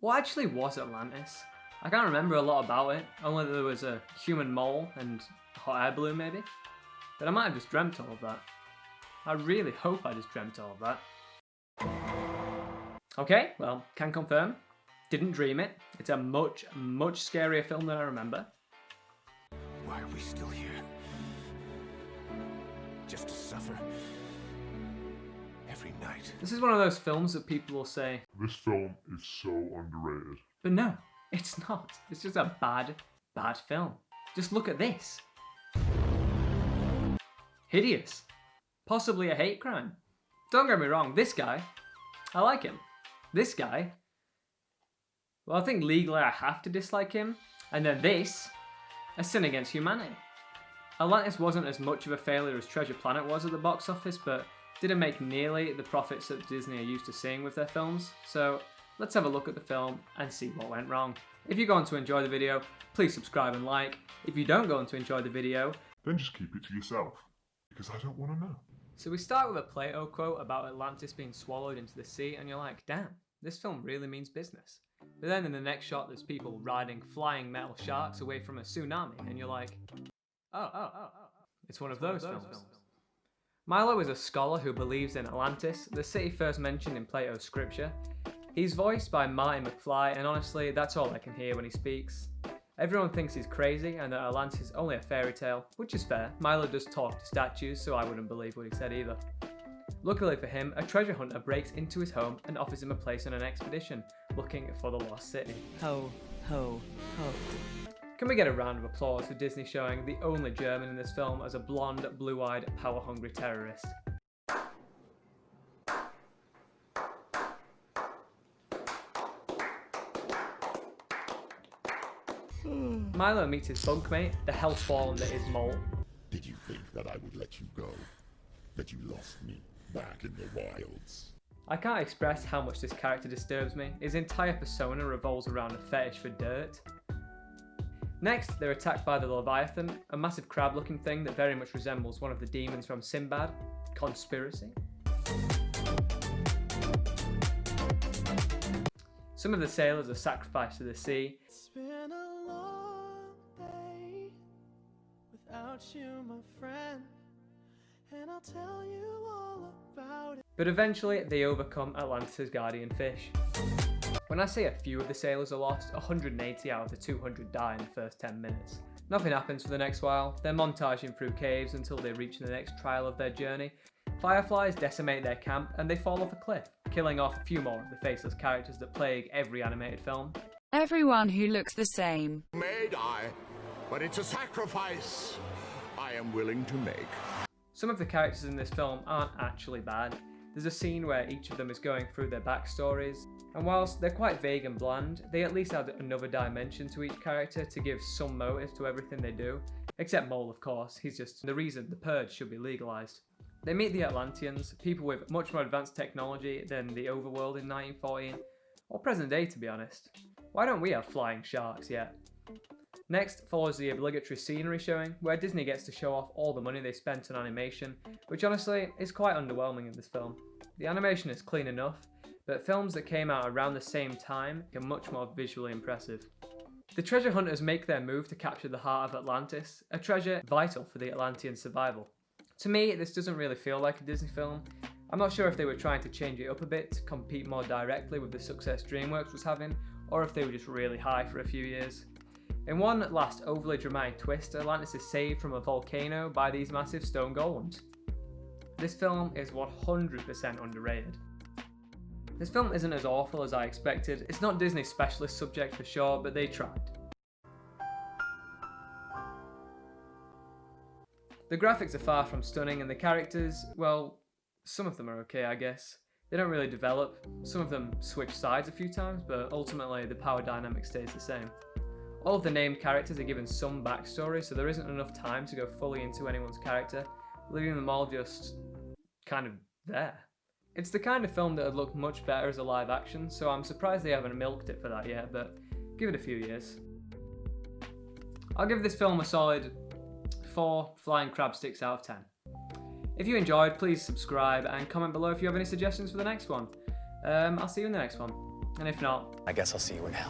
What actually was Atlantis? I can't remember a lot about it, only that there was a human mole and a hot air balloon maybe. But I might have just dreamt all of that. I really hope I just dreamt all of that. Okay, well, can confirm. Didn't dream it. It's a much, much scarier film than I remember. Why are we still here? Just to suffer? Every night. This is one of those films that people will say, this film is so underrated. but no, it's not. It's just a bad, bad film. Just look at this. Hideous. Possibly a hate crime. Don't get me wrong, this guy, I like him. This guy, well, I think legally I have to dislike him. And then this, a sin against humanity. Atlantis wasn't as much of a failure as Treasure Planet was at the box office, but didn't make nearly the profits that Disney are used to seeing with their films. So let's have a look at the film and see what went wrong. If you're going to enjoy the video, please subscribe and like. If you don't go on to enjoy the video, Then just keep it to yourself, because I don't want to know. So we start with a Plato quote about Atlantis being swallowed into the sea, and you're like, damn, this film really means business. But then in the next shot, there's people riding flying metal sharks away from a tsunami, and you're like, oh. It's one of those films. Milo is a scholar who believes in Atlantis, the city first mentioned in Plato's scripture. He's voiced by Marty McFly, and honestly, that's all I can hear when he speaks. Everyone thinks he's crazy and that Atlantis is only a fairy tale, which is fair. Milo does talk to statues, so I wouldn't believe what he said either. Luckily for him, a treasure hunter breaks into his home and offers him a place on an expedition, looking for the lost city. Ho, ho, ho. Can we get a round of applause for Disney showing the only German in this film as a blonde, blue-eyed, power-hungry terrorist? Milo meets his bunkmate, the hellspawn that is Mole. Did you think that I would let you go? That you lost me back in the wilds? I can't express how much this character disturbs me. His entire persona revolves around a fetish for dirt. Next, they're attacked by the Leviathan, a massive crab-looking thing that very much resembles one of the demons from Sinbad. Conspiracy? Some of the sailors are sacrificed to the sea. It's been a long day without you, my friend, and I'll tell you all about it. But eventually, they overcome Atlantis' guardian fish. When I say a few of the sailors are lost, 180 out of the 200 die in the first 10 minutes. Nothing happens for the next while. They're montaging through caves until they reach the next trial of their journey. Fireflies decimate their camp and they fall off a cliff, killing off a few more of the faceless characters that plague every animated film. Everyone who looks the same. May die, but it's a sacrifice I am willing to make. Some of the characters in this film aren't actually bad. There's a scene where each of them is going through their backstories, and whilst they're quite vague and bland, they at least add another dimension to each character to give some motive to everything they do. Except Mole, of course, he's just the reason the purge should be legalised. They meet the Atlanteans, people with much more advanced technology than the overworld in 1914, or present day to be honest. Why don't we have flying sharks yet? Next follows the obligatory scenery showing, where Disney gets to show off all the money they spent on animation, which honestly is quite underwhelming in this film. The animation is clean enough, but films that came out around the same time are much more visually impressive. The treasure hunters make their move to capture the heart of Atlantis, a treasure vital for the Atlantean survival. To me, this doesn't really feel like a Disney film. I'm not sure if they were trying to change it up a bit to compete more directly with the success DreamWorks was having, or if they were just really high for a few years. In one last overly dramatic twist, Atlantis is saved from a volcano by these massive stone golems. This film is 100% underrated. This film isn't as awful as I expected. It's not Disney's specialist subject for sure, but they tried. The graphics are far from stunning and the characters, well, some of them are okay I guess. They don't really develop, some of them switch sides a few times, but ultimately the power dynamic stays the same. All of the named characters are given some backstory, so there isn't enough time to go fully into anyone's character, leaving them all just kind of there. It's the kind of film that would look much better as a live action, so I'm surprised they haven't milked it for that yet, but give it a few years. I'll give this film a solid 4 flying crab sticks out of 10. If you enjoyed, please subscribe and comment below if you have any suggestions for the next one. I'll see you in the next one. And if not, I guess I'll see you in hell.